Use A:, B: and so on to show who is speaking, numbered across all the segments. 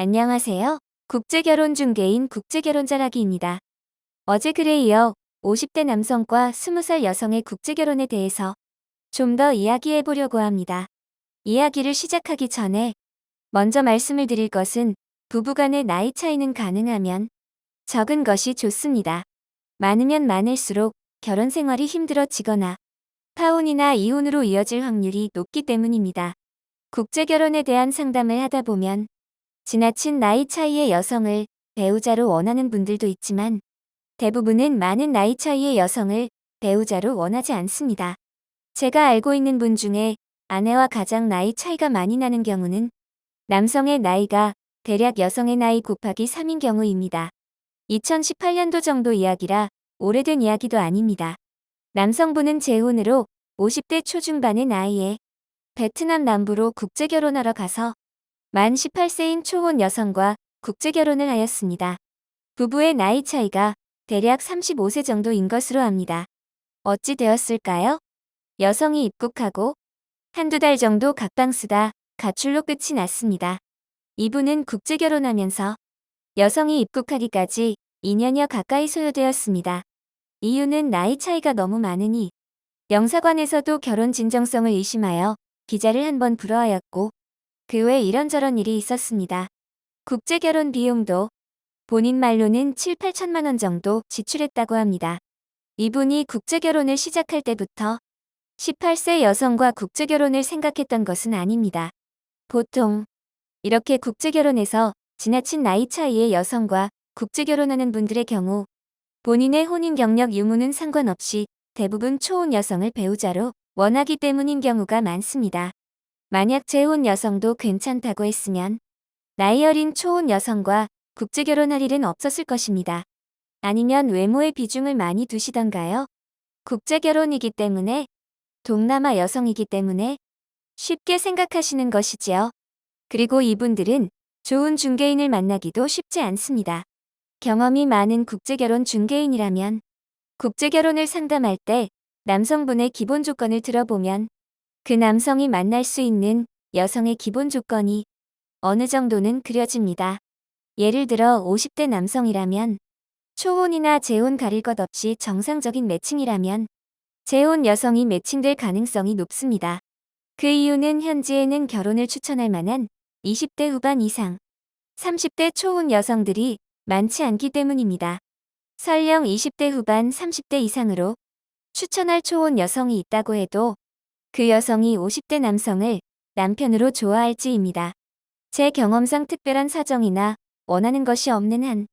A: 안녕하세요. 국제결혼 중개인 국제결혼자라기입니다. 어제 글에 이어 50대 남성과 20살 여성의 국제결혼에 대해서 좀 더 이야기해 보려고 합니다. 이야기를 시작하기 전에 먼저 말씀을 드릴 것은 부부간의 나이 차이는 가능하면 적은 것이 좋습니다. 많으면 많을수록 결혼 생활이 힘들어지거나 파혼이나 이혼으로 이어질 확률이 높기 때문입니다. 국제결혼에 대한 상담을 하다 보면 지나친 나이 차이의 여성을 배우자로 원하는 분들도 있지만 대부분은 많은 나이 차이의 여성을 배우자로 원하지 않습니다. 제가 알고 있는 분 중에 아내와 가장 나이 차이가 많이 나는 경우는 남성의 나이가 대략 여성의 나이 곱하기 3인 경우입니다. 2018년도 정도 이야기라 오래된 이야기도 아닙니다. 남성분은 재혼으로 50대 초중반의 나이에 베트남 남부로 국제결혼하러 가서 만 18세인 초혼 여성과 국제결혼을 하였습니다. 부부의 나이 차이가 대략 35세 정도인 것으로 압니다. 어찌 되었을까요? 여성이 입국하고 한두 달 정도 각방쓰다 가출로 끝이 났습니다. 이분은 국제결혼하면서 여성이 입국하기까지 2년여 가까이 소요되었습니다. 이유는 나이 차이가 너무 많으니 영사관에서도 결혼 진정성을 의심하여 비자를 한번 불허하였고 그 외 이런저런 일이 있었습니다. 국제결혼 비용도 본인 말로는 7, 8천만 원 정도 지출했다고 합니다. 이분이 국제결혼을 시작할 때부터 18세 여성과 국제결혼을 생각했던 것은 아닙니다. 보통 이렇게 국제결혼에서 지나친 나이 차이의 여성과 국제결혼하는 분들의 경우 본인의 혼인 경력 유무는 상관없이 대부분 초혼 여성을 배우자로 원하기 때문인 경우가 많습니다. 만약 재혼 여성도 괜찮다고 했으면 나이 어린 초혼 여성과 국제결혼할 일은 없었을 것입니다. 아니면 외모에 비중을 많이 두시던가요? 국제결혼이기 때문에, 동남아 여성이기 때문에 쉽게 생각하시는 것이지요. 그리고 이분들은 좋은 중개인을 만나기도 쉽지 않습니다. 경험이 많은 국제결혼 중개인이라면 국제결혼을 상담할 때 남성분의 기본 조건을 들어보면 그 남성이 만날 수 있는 여성의 기본 조건이 어느 정도는 그려집니다. 예를 들어 50대 남성이라면 초혼이나 재혼 가릴 것 없이 정상적인 매칭이라면 재혼 여성이 매칭될 가능성이 높습니다. 그 이유는 현지에는 결혼을 추천할 만한 20대 후반 이상, 30대 초혼 여성들이 많지 않기 때문입니다. 설령 20대 후반 30대 이상으로 추천할 초혼 여성이 있다고 해도 그 여성이 50대 남성을 남편으로 좋아할지입니다. 제 경험상 특별한 사정이나 원하는 것이 없는 한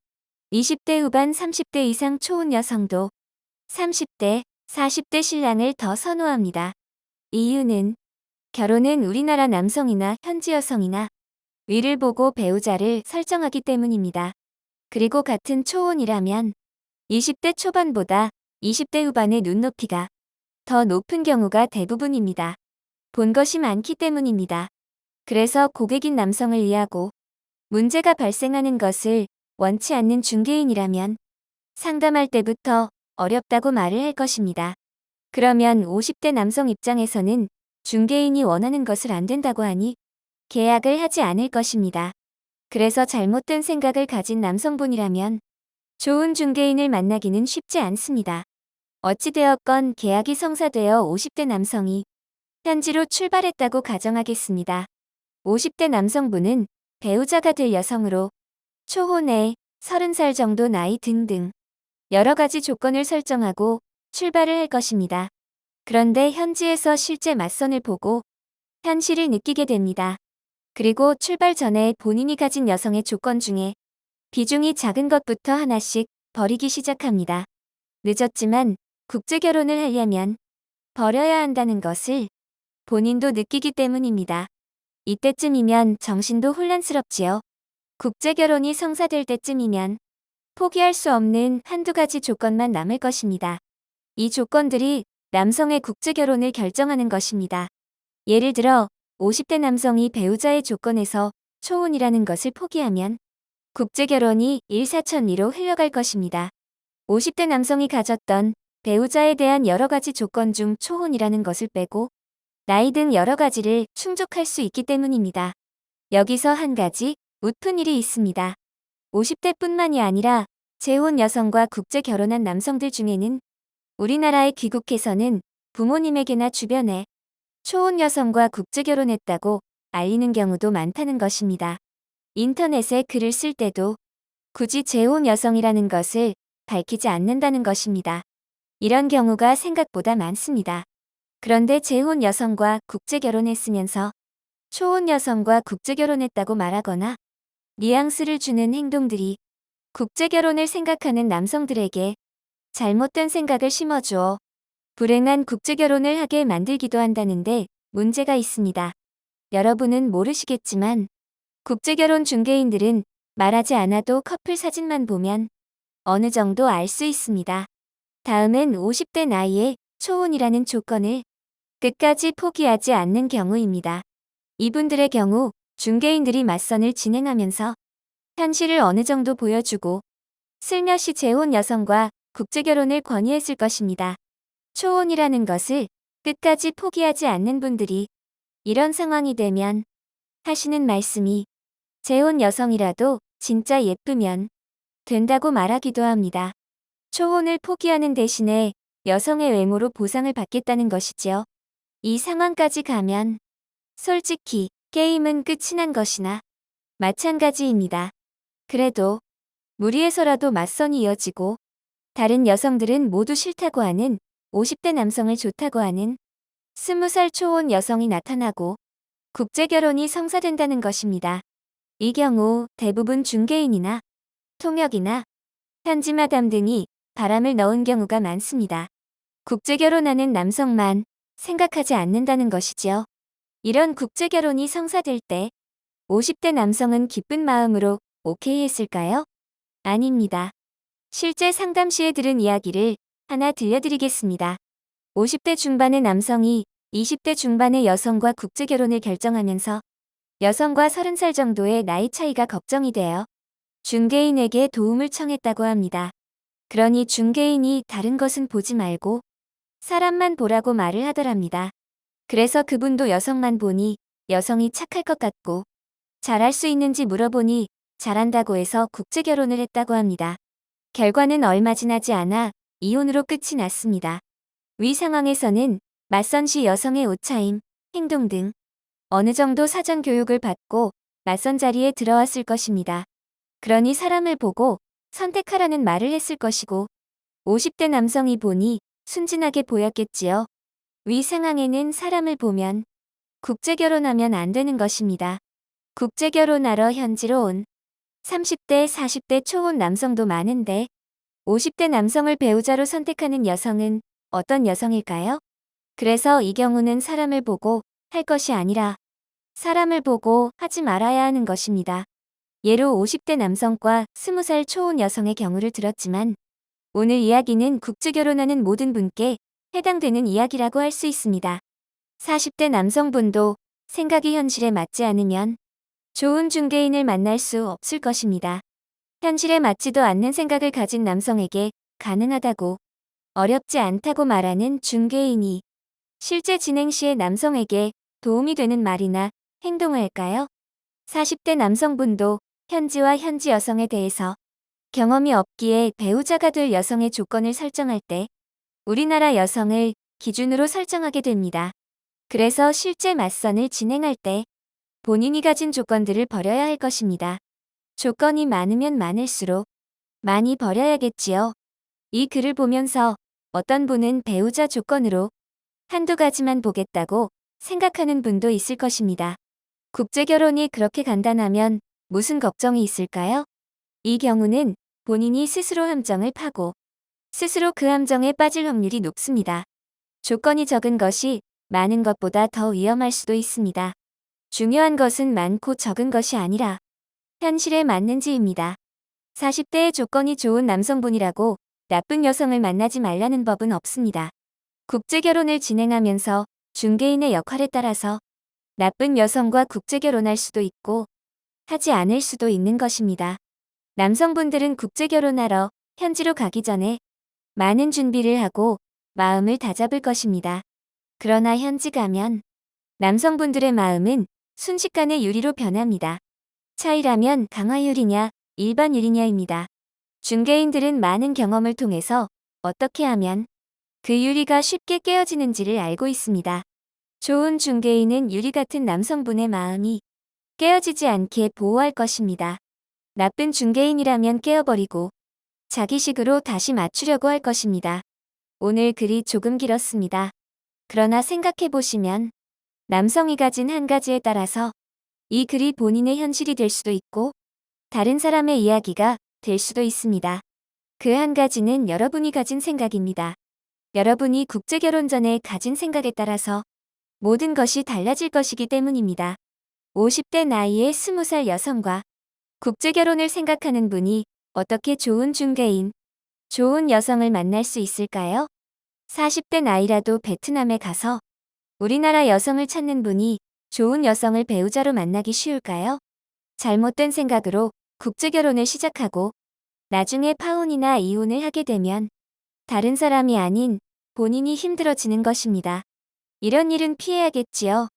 A: 20대 후반 30대 이상 초혼 여성도 30대, 40대 신랑을 더 선호합니다. 이유는 결혼은 우리나라 남성이나 현지 여성이나 위를 보고 배우자를 설정하기 때문입니다. 그리고 같은 초혼이라면 20대 초반보다 20대 후반의 눈높이가 더 높은 경우가 대부분입니다. 본 것이 많기 때문입니다. 그래서 고객인 남성을 위하고 문제가 발생하는 것을 원치 않는 중개인이라면 상담할 때부터 어렵다고 말을 할 것입니다. 그러면 50대 남성 입장에서는 중개인이 원하는 것을 안 된다고 하니 계약을 하지 않을 것입니다. 그래서 잘못된 생각을 가진 남성분이라면 좋은 중개인을 만나기는 쉽지 않습니다. 어찌되었건 계약이 성사되어 50대 남성이 현지로 출발했다고 가정하겠습니다. 50대 남성분은 배우자가 될 여성으로 초혼에 30살 정도 나이 등등 여러 가지 조건을 설정하고 출발을 할 것입니다. 그런데 현지에서 실제 맞선을 보고 현실을 느끼게 됩니다. 그리고 출발 전에 본인이 가진 여성의 조건 중에 비중이 작은 것부터 하나씩 버리기 시작합니다. 늦었지만 국제결혼을 하려면 버려야 한다는 것을 본인도 느끼기 때문입니다. 이때쯤이면 정신도 혼란스럽지요. 국제결혼이 성사될 때쯤이면 포기할 수 없는 한두 가지 조건만 남을 것입니다. 이 조건들이 남성의 국제결혼을 결정하는 것입니다. 예를 들어 50대 남성이 배우자의 조건에서 초혼이라는 것을 포기하면 국제결혼이 일사천리로 흘러갈 것입니다. 50대 남성이 가졌던 배우자에 대한 여러 가지 조건 중 초혼이라는 것을 빼고 나이 등 여러 가지를 충족할 수 있기 때문입니다. 여기서 한 가지 웃픈 일이 있습니다. 50대뿐만이 아니라 재혼 여성과 국제 결혼한 남성들 중에는 우리나라에 귀국해서는 부모님에게나 주변에 초혼 여성과 국제 결혼했다고 알리는 경우도 많다는 것입니다. 인터넷에 글을 쓸 때도 굳이 재혼 여성이라는 것을 밝히지 않는다는 것입니다. 이런 경우가 생각보다 많습니다. 그런데 재혼 여성과 국제 결혼했으면서 초혼 여성과 국제 결혼했다고 말하거나 뉘앙스를 주는 행동들이 국제 결혼을 생각하는 남성들에게 잘못된 생각을 심어주어 불행한 국제 결혼을 하게 만들기도 한다는데 문제가 있습니다. 여러분은 모르시겠지만 국제 결혼 중개인들은 말하지 않아도 커플 사진만 보면 어느 정도 알 수 있습니다. 다음은 50대 나이에 초혼이라는 조건을 끝까지 포기하지 않는 경우입니다. 이분들의 경우 중개인들이 맞선을 진행하면서 현실을 어느 정도 보여주고 슬며시 재혼 여성과 국제 결혼을 권유했을 것입니다. 초혼이라는 것을 끝까지 포기하지 않는 분들이 이런 상황이 되면 하시는 말씀이 재혼 여성이라도 진짜 예쁘면 된다고 말하기도 합니다. 초혼을 포기하는 대신에 여성의 외모로 보상을 받겠다는 것이지요. 이 상황까지 가면 솔직히 게임은 끝이 난 것이나 마찬가지입니다. 그래도 무리해서라도 맞선이 이어지고 다른 여성들은 모두 싫다고 하는 50대 남성을 좋다고 하는 20살 초혼 여성이 나타나고 국제결혼이 성사된다는 것입니다. 이 경우 대부분 중개인이나 통역이나 현지마담 등이 바람을 넣은 경우가 많습니다. 국제결혼하는 남성만 생각하지 않는다는 것이지요. 이런 국제결혼이 성사될 때 50대 남성은 기쁜 마음으로 오케이 했을까요? 아닙니다. 실제 상담 시에 들은 이야기를 하나 들려드리겠습니다. 50대 중반의 남성이 20대 중반의 여성과 국제결혼을 결정하면서 여성과 30살 정도의 나이 차이가 걱정이 되어 중개인에게 도움을 청했다고 합니다. 그러니 중개인이 다른 것은 보지 말고 사람만 보라고 말을 하더랍니다. 그래서 그분도 여성만 보니 여성이 착할 것 같고 잘할 수 있는지 물어보니 잘한다고 해서 국제결혼을 했다고 합니다. 결과는 얼마 지나지 않아 이혼으로 끝이 났습니다. 위 상황에서는 맞선 시 여성의 옷차림, 행동 등 어느 정도 사전 교육을 받고 맞선 자리에 들어왔을 것입니다. 그러니 사람을 보고 선택하라는 말을 했을 것이고 50대 남성이 보니 순진하게 보였겠지요. 위 상황에는 사람을 보면 국제결혼하면 안 되는 것입니다. 국제결혼하러 현지로 온 30대, 40대 초혼 남성도 많은데 50대 남성을 배우자로 선택하는 여성은 어떤 여성일까요? 그래서 이 경우는 사람을 보고 할 것이 아니라 사람을 보고 하지 말아야 하는 것입니다. 예로 50대 남성과 20살 초혼 여성의 경우를 들었지만 오늘 이야기는 국제결혼하는 모든 분께 해당되는 이야기라고 할 수 있습니다. 40대 남성분도 생각이 현실에 맞지 않으면 좋은 중개인을 만날 수 없을 것입니다. 현실에 맞지도 않는 생각을 가진 남성에게 가능하다고 어렵지 않다고 말하는 중개인이 실제 진행 시에 남성에게 도움이 되는 말이나 행동을 할까요? 40대 남성분도 현지와 현지 여성에 대해서 경험이 없기에 배우자가 될 여성의 조건을 설정할 때 우리나라 여성을 기준으로 설정하게 됩니다. 그래서 실제 맞선을 진행할 때 본인이 가진 조건들을 버려야 할 것입니다. 조건이 많으면 많을수록 많이 버려야겠지요. 이 글을 보면서 어떤 분은 배우자 조건으로 한두 가지만 보겠다고 생각하는 분도 있을 것입니다. 국제결혼이 그렇게 간단하면 무슨 걱정이 있을까요? 이 경우는 본인이 스스로 함정을 파고 스스로 그 함정에 빠질 확률이 높습니다. 조건이 적은 것이 많은 것보다 더 위험할 수도 있습니다. 중요한 것은 많고 적은 것이 아니라 현실에 맞는지입니다. 40대의 조건이 좋은 남성분이라고 나쁜 여성을 만나지 말라는 법은 없습니다. 국제결혼을 진행하면서 중개인의 역할에 따라서 나쁜 여성과 국제결혼할 수도 있고 하지 않을 수도 있는 것입니다. 남성분들은 국제결혼하러 현지로 가기 전에 많은 준비를 하고 마음을 다잡을 것입니다. 그러나 현지 가면 남성분들의 마음은 순식간에 유리로 변합니다. 차이라면 강화율이냐, 일반율이냐입니다. 중개인들은 많은 경험을 통해서 어떻게 하면 그 유리가 쉽게 깨어지는지를 알고 있습니다. 좋은 중개인은 유리 같은 남성분의 마음이 깨어지지 않게 보호할 것입니다. 나쁜 중개인이라면 깨어버리고 자기식으로 다시 맞추려고 할 것입니다. 오늘 글이 조금 길었습니다. 그러나 생각해 보시면 남성이 가진 한 가지에 따라서 이 글이 본인의 현실이 될 수도 있고 다른 사람의 이야기가 될 수도 있습니다. 그 한 가지는 여러분이 가진 생각입니다. 여러분이 국제결혼 전에 가진 생각에 따라서 모든 것이 달라질 것이기 때문입니다. 50대 나이의 20살 여성과 국제결혼을 생각하는 분이 어떻게 좋은 중개인, 좋은 여성을 만날 수 있을까요? 40대 나이라도 베트남에 가서 우리나라 여성을 찾는 분이 좋은 여성을 배우자로 만나기 쉬울까요? 잘못된 생각으로 국제결혼을 시작하고 나중에 파혼이나 이혼을 하게 되면 다른 사람이 아닌 본인이 힘들어지는 것입니다. 이런 일은 피해야겠지요.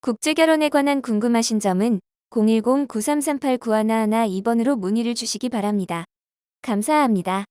A: 국제결혼에 관한 궁금하신 점은 010-9338-9112번으로 문의를 주시기 바랍니다. 감사합니다.